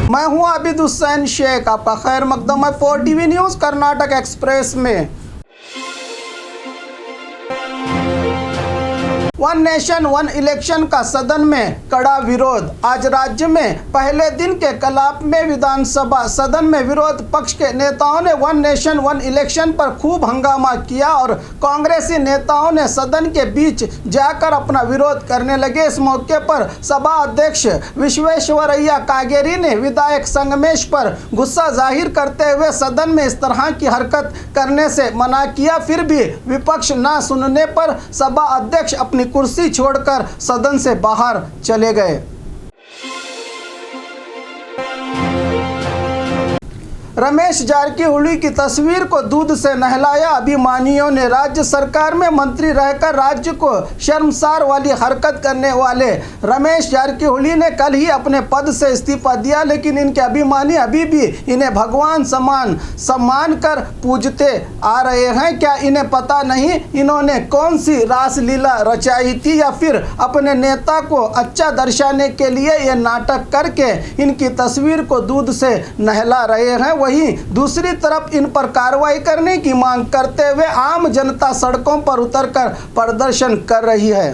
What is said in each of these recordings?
मैं हूं आबिद हुसैन शेख, आपका खैर मकदम है 4TV न्यूज़ कर्नाटक एक्सप्रेस में। वन नेशन वन इलेक्शन का सदन में कड़ा विरोध। आज राज्य में पहले दिन के कलाप में विधानसभा सदन में विरोध पक्ष के नेताओं ने वन नेशन वन इलेक्शन पर खूब हंगामा किया और कांग्रेसी नेताओं ने सदन के बीच जाकर अपना विरोध करने लगे। इस मौके पर सभा अध्यक्ष विश्वेश्वरैया कागेरी ने विधायक संगमेश पर गुस्सा जाहिर करते हुए सदन में इस तरह की हरकत करने से मना किया। फिर भी विपक्ष न सुनने पर सभा अध्यक्ष अपनी कुर्सी छोड़कर सदन से बाहर चले गए। रमेश जारकीहोली की तस्वीर को दूध से नहलाया। अभिमानियों ने राज्य सरकार में मंत्री रहकर राज्य को शर्मसार वाली हरकत करने वाले रमेश जारकीहोली ने कल ही अपने पद से इस्तीफा दिया, लेकिन इनके अभिमानी अभी भी इन्हें भगवान समान सम्मान कर पूजते आ रहे हैं। क्या इन्हें पता नहीं इन्होंने कौन सी रासलीला रचाई थी, या फिर अपने नेता को अच्छा दर्शाने के लिए ये नाटक करके इनकी तस्वीर को दूध से नहला रहे हैं। वहीं दूसरी तरफ इन पर कार्रवाई करने की मांग करते हुए आम जनता सड़कों पर उतरकर प्रदर्शन कर रही है।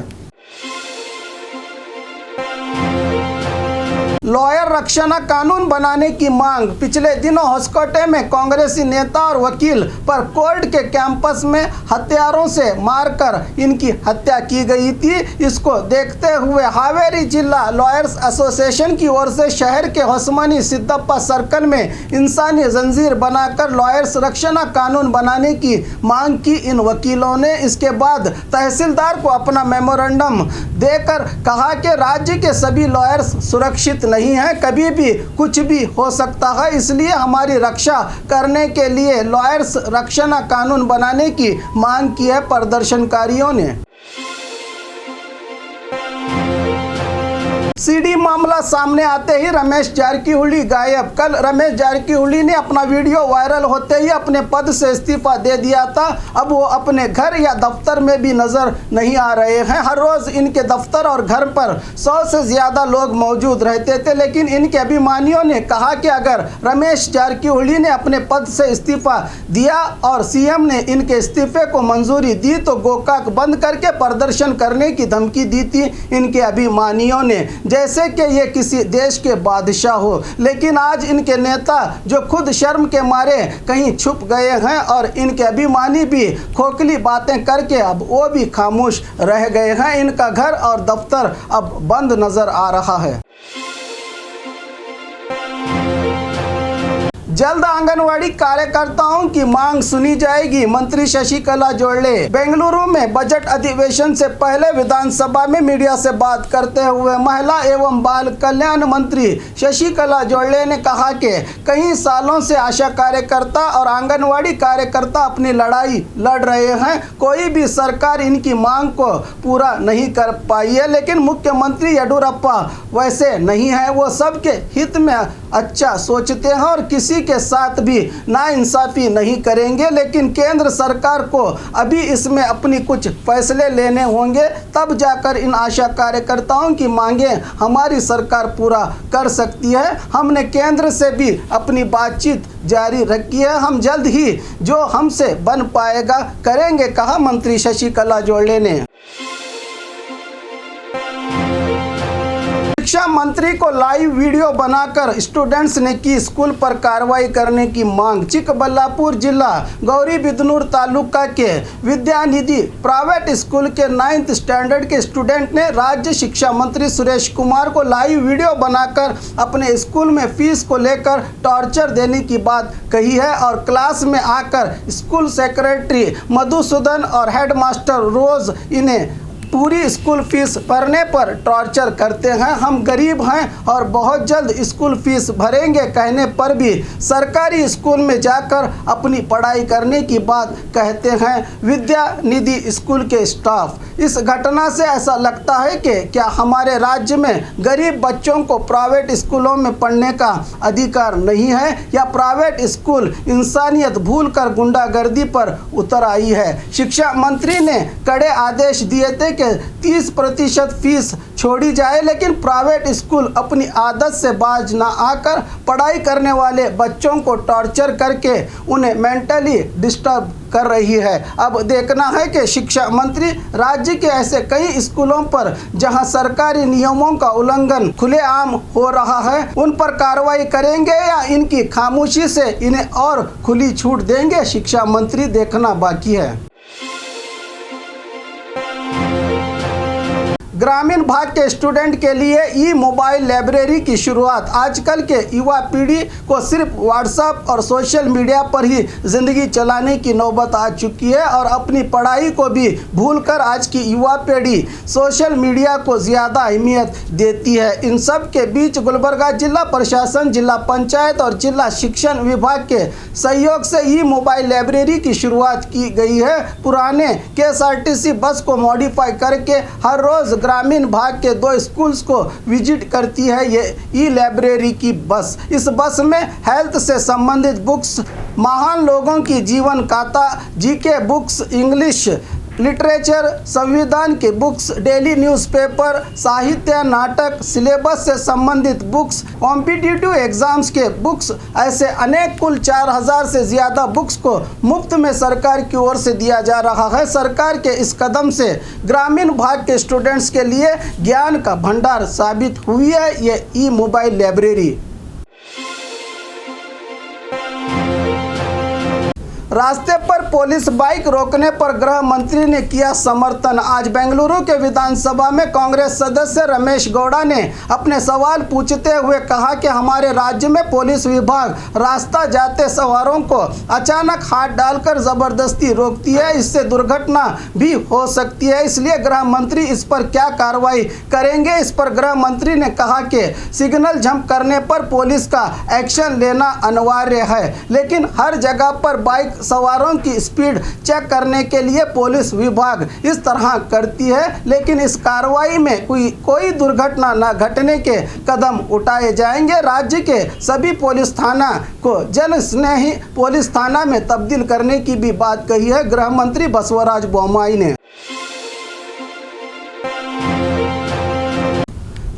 लॉयर रक्षणा कानून बनाने की मांग। पिछले दिनों होसकोटे में कांग्रेसी नेता और वकील पर कोर्ट के कैंपस में हथियारों से मारकर इनकी हत्या की गई थी। इसको देखते हुए हावेरी जिला लॉयर्स एसोसिएशन की ओर से शहर के होसमनी सिद्धप्पा सर्कल में इंसानी जंजीर बनाकर लॉयर्स रक्षणा कानून बनाने की मांग की इन वकीलों ने। इसके बाद तहसीलदार को अपना मेमोरेंडम देकर कहा कि राज्य के सभी लॉयर्स सुरक्षित नहीं है, कभी भी कुछ भी हो सकता है, इसलिए हमारी रक्षा करने के लिए लॉयर्स रक्षणा कानून बनाने की मांग की है प्रदर्शनकारियों ने। सीडी मामला सामने आते ही रमेश जारकीहोली गायब। कल रमेश जारकीहोली ने अपना वीडियो वायरल होते ही अपने पद से इस्तीफा दे दिया था। अब वो अपने घर या दफ्तर में भी नजर नहीं आ रहे हैं। हर रोज इनके दफ्तर और घर पर 100 से ज़्यादा लोग मौजूद रहते थे, लेकिन इनके अभिमानियों ने कहा कि अगर रमेश जारकीहोली ने अपने पद से इस्तीफा दिया और सीएम ने इनके इस्तीफे को मंजूरी दी तो गोकाक बंद करके प्रदर्शन करने की धमकी दी थी इनके अभिमानियों ने, जैसे कि ये किसी देश के बादशाह हो। लेकिन आज इनके नेता जो खुद शर्म के मारे कहीं छुप गए हैं और इनके अभिमानी भी खोखली बातें करके अब वो भी खामोश रह गए हैं। इनका घर और दफ्तर अब बंद नजर आ रहा है। जल्द आंगनवाड़ी कार्यकर्ताओं की मांग सुनी जाएगी, मंत्री शशिकला जोड़ले। बेंगलुरु में बजट अधिवेशन से पहले विधानसभा में मीडिया से बात करते हुए महिला एवं बाल कल्याण मंत्री शशिकला जोड़ले ने कहा कि कई सालों से आशा कार्यकर्ता और आंगनवाड़ी कार्यकर्ता अपनी लड़ाई लड़ रहे हैं। कोई भी सरकार इनकी मांग को पूरा नहीं कर पाई है, लेकिन मुख्यमंत्री येडियुरप्पा वैसे नहीं है। वो सबके हित में अच्छा सोचते हैं और किसी के साथ भी नाइंसाफी नहीं करेंगे, लेकिन केंद्र सरकार को अभी इसमें अपनी कुछ फैसले लेने होंगे, तब जाकर इन आशा कार्यकर्ताओं की मांगें हमारी सरकार पूरा कर सकती है। हमने केंद्र से भी अपनी बातचीत जारी रखी है, हम जल्द ही जो हमसे बन पाएगा करेंगे, कहा मंत्री शशिकला जोड़ले ने। शिक्षा मंत्री को लाइव वीडियो बनाकर स्टूडेंट्स ने की स्कूल पर कार्रवाई करने की मांग। चिकबल्लापुर जिला गौरीबिदनूर तालुका के विद्यानिधि प्राइवेट स्कूल के 9th स्टैंडर्ड के स्टूडेंट ने राज्य शिक्षा मंत्री सुरेश कुमार को लाइव वीडियो बनाकर अपने स्कूल में फीस को लेकर टॉर्चर देने की बात कही है और क्लास में आकर स्कूल सेक्रेटरी मधुसूदन और हेडमास्टर रोज इन्हें पूरी स्कूल फीस भरने पर टॉर्चर करते हैं। हम गरीब हैं और बहुत जल्द स्कूल फीस भरेंगे कहने पर भी सरकारी स्कूल में जाकर अपनी पढ़ाई करने की बात कहते हैं विद्या निधि स्कूल के स्टाफ। इस घटना से ऐसा लगता है कि क्या हमारे राज्य में गरीब बच्चों को प्राइवेट स्कूलों में पढ़ने का अधिकार नहीं है, या प्राइवेट स्कूल इंसानियत भूलकर गुंडागर्दी पर उतर आई है। शिक्षा मंत्री ने कड़े आदेश दिए थे कि 30% फीस छोड़ी जाए, लेकिन प्राइवेट स्कूल अपनी आदत से बाज ना आकर पढ़ाई करने वाले बच्चों को टॉर्चर करके उन्हें मेंटली डिस्टर्ब कर रही है। अब देखना है कि शिक्षा मंत्री राज्य के ऐसे कई स्कूलों पर जहां सरकारी नियमों का उल्लंघन खुलेआम हो रहा है उन पर कार्रवाई करेंगे या इनकी खामोशी से इन्हें और खुली छूट देंगे, शिक्षा मंत्री देखना बाकी है। ग्रामीण भाग के स्टूडेंट के लिए ई मोबाइल लाइब्रेरी की शुरुआत। आजकल के युवा पीढ़ी को सिर्फ व्हाट्सएप और सोशल मीडिया पर ही ज़िंदगी चलाने की नौबत आ चुकी है और अपनी पढ़ाई को भी भूलकर आज की युवा पीढ़ी सोशल मीडिया को ज़्यादा अहमियत देती है। इन सब के बीच गुलबर्गा जिला प्रशासन, जिला पंचायत और जिला शिक्षण विभाग के सहयोग से ई मोबाइल लाइब्रेरी की शुरुआत की गई है। पुराने KSRTC बस को मॉडिफाई करके हर रोज़ ग्रामीण भाग के 2 स्कूल्स को विजिट करती है ये ई लाइब्रेरी की बस। इस बस में हेल्थ से संबंधित बुक्स, महान लोगों की जीवन गाथा, GK बुक्स, इंग्लिश लिटरेचर, संविधान के बुक्स, डेली न्यूज़पेपर, साहित्य, नाटक, सिलेबस से संबंधित बुक्स, कॉम्पिटिटिव एग्जाम्स के बुक्स, ऐसे अनेक कुल 4000 से ज़्यादा बुक्स को मुफ्त में सरकार की ओर से दिया जा रहा है। सरकार के इस कदम से ग्रामीण भाग के स्टूडेंट्स के लिए ज्ञान का भंडार साबित हुई है ये ई मोबाइल लाइब्रेरी। रास्ते पर पुलिस बाइक रोकने पर गृह मंत्री ने किया समर्थन। आज बेंगलुरु के विधानसभा में कांग्रेस सदस्य रमेश गौड़ा ने अपने सवाल पूछते हुए कहा कि हमारे राज्य में पुलिस विभाग रास्ता जाते सवारों को अचानक हाथ डालकर जबरदस्ती रोकती है, इससे दुर्घटना भी हो सकती है। इसलिए गृह मंत्री इस पर क्या कार्रवाई करेंगे। इस पर गृह मंत्री ने कहा कि सिग्नल जंप करने पर पुलिस का एक्शन लेना अनिवार्य है, लेकिन हर जगह पर बाइक सवारों की स्पीड चेक करने के लिए पुलिस विभाग इस तरह करती है, लेकिन इस कार्रवाई में कोई दुर्घटना न घटने के कदम उठाए जाएंगे। राज्य के सभी पुलिस थाना को जन स्नेही पुलिस थाना में तब्दील करने की भी बात कही है गृह मंत्री बसवराज बोम्मई ने।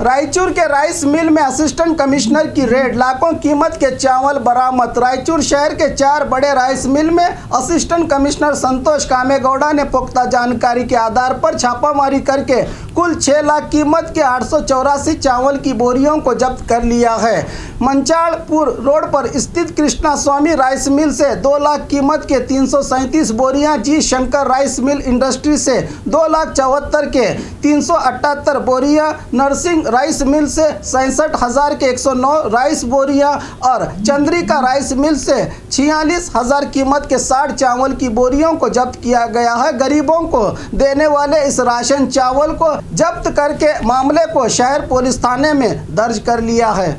रायचूर के राइस मिल में असिस्टेंट कमिश्नर की रेड, लाखों कीमत के चावल बरामद। रायचूर शहर के 4 बड़े राइस मिल में असिस्टेंट कमिश्नर संतोष कामेगौड़ा ने पुख्ता जानकारी के आधार पर छापामारी करके कुल 6 लाख कीमत के 884 चावल की बोरियों को जब्त कर लिया है। मंचाड़पुर रोड पर स्थित कृष्णा स्वामी राइस मिल से 2 लाख कीमत के 337 बोरियां, जी शंकर राइस मिल इंडस्ट्री से 2,74,000 के 378 बोरियां, नरसिंह राइस मिल से 67,000 के 109 राइस बोरियां और चंद्रिका राइस मिल से 46,000 कीमत के 60 चावल की बोरियों को जब्त किया गया है। गरीबों को देने वाले इस राशन चावल को जब्त करके मामले को शहर पुलिस थाने में दर्ज कर लिया है।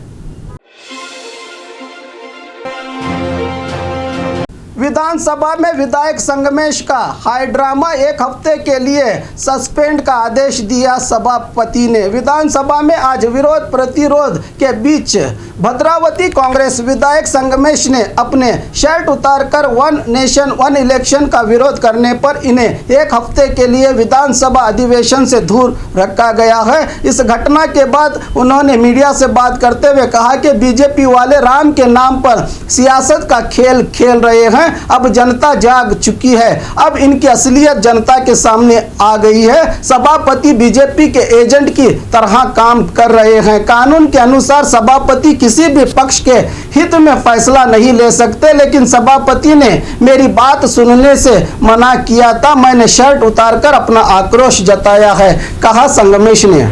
विधानसभा में विधायक संगमेश का हाई ड्रामा, 1 हफ्ते के लिए सस्पेंड का आदेश दिया सभापति ने। विधानसभा में आज विरोध प्रतिरोध के बीच भद्रावती कांग्रेस विधायक संगमेश ने अपने शर्ट उतारकर 1 नेशन 1 इलेक्शन का विरोध करने पर इन्हें 1 हफ्ते के लिए विधानसभा अधिवेशन से दूर रखा गया है। इस घटना के बाद उन्होंने मीडिया से बात करते हुए कहा कि बीजेपी वाले राम के नाम पर सियासत का खेल खेल रहे हैं। अब जनता जाग चुकी है, अब इनकी असलियत जनता के सामने आ गई है। सभापति बीजेपी के एजेंट की तरह काम कर रहे हैं। कानून के अनुसार सभापति किसी भी पक्ष के हित में फैसला नहीं ले सकते, लेकिन सभापति ने मेरी बात सुनने से मना किया था। मैंने शर्ट उतारकर अपना आक्रोश जताया है, कहा संगमेश ने।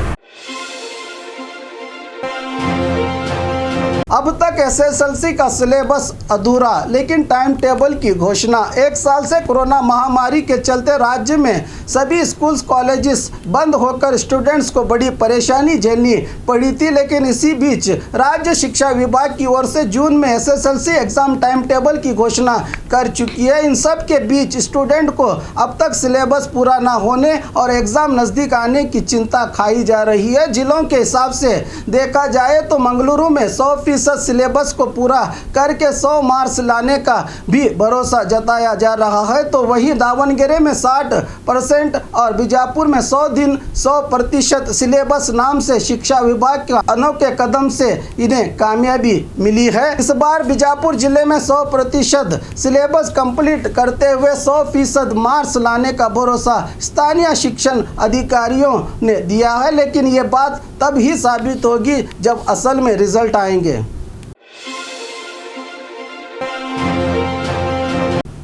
अब तक SSLC का सिलेबस अधूरा, लेकिन टाइम टेबल की घोषणा। 1 साल से कोरोना महामारी के चलते राज्य में सभी स्कूल्स कॉलेजेस बंद होकर स्टूडेंट्स को बड़ी परेशानी झेलनी पड़ी थी, लेकिन इसी बीच राज्य शिक्षा विभाग की ओर से जून में SSLC एग्जाम टाइम टेबल की घोषणा कर चुकी है। इन सब के बीच स्टूडेंट को अब तक सिलेबस पूरा ना होने और एग्जाम नज़दीक आने की चिंता खाई जा रही है। जिलों के हिसाब से देखा जाए तो मंगलुरु में 100% 100% सिलेबस को पूरा करके 100 मार्क्स लाने का भी भरोसा जताया जा रहा है, तो वहीं दावणगेरे में 60% और बीजापुर में 100 दिन 100% सिलेबस नाम से शिक्षा विभाग के अनोखे कदम से इन्हें कामयाबी मिली है। इस बार बीजापुर जिले में 100% सिलेबस कंप्लीट करते हुए 100% मार्क्स लाने का भरोसा स्थानीय शिक्षण अधिकारियों ने दिया है, लेकिन ये बात तब ही साबित होगी जब असल में रिजल्ट आएंगे।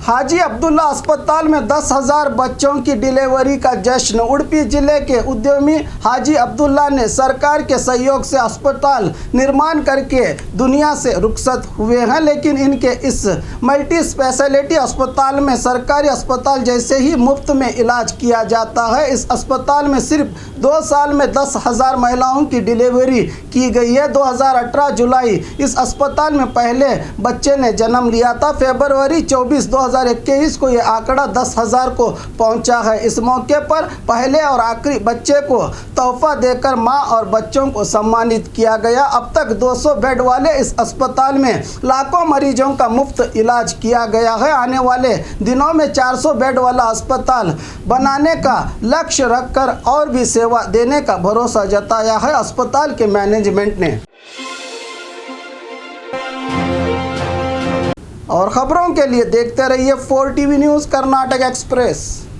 हाजी अब्दुल्ला अस्पताल में 10,000 बच्चों की डिलीवरी का जश्न। उडुपी जिले के उद्यमी हाजी अब्दुल्ला ने सरकार के सहयोग से अस्पताल निर्माण करके दुनिया से रुखसत हुए हैं, लेकिन इनके इस मल्टी स्पेशलिटी अस्पताल में सरकारी अस्पताल जैसे ही मुफ्त में इलाज किया जाता है। इस अस्पताल में सिर्फ 2 साल में 10,000 महिलाओं की डिलीवरी की गई है। 2018 जुलाई इस अस्पताल में पहले बच्चे ने जन्म लिया था। फरवरी 24 2021 को ये आंकड़ा 10,000 को पहुंचा है। इस मौके पर पहले और आखिरी बच्चे को तोहफा देकर मां और बच्चों को सम्मानित किया गया। अब तक 200 बेड वाले इस अस्पताल में लाखों मरीजों का मुफ्त इलाज किया गया है। आने वाले दिनों में 400 बेड वाला अस्पताल बनाने का लक्ष्य रखकर और भी सेवा देने का भरोसा जताया है अस्पताल के मैनेजमेंट ने। और खबरों के लिए देखते रहिए 4 टीवी न्यूज़ कर्नाटक एक्सप्रेस।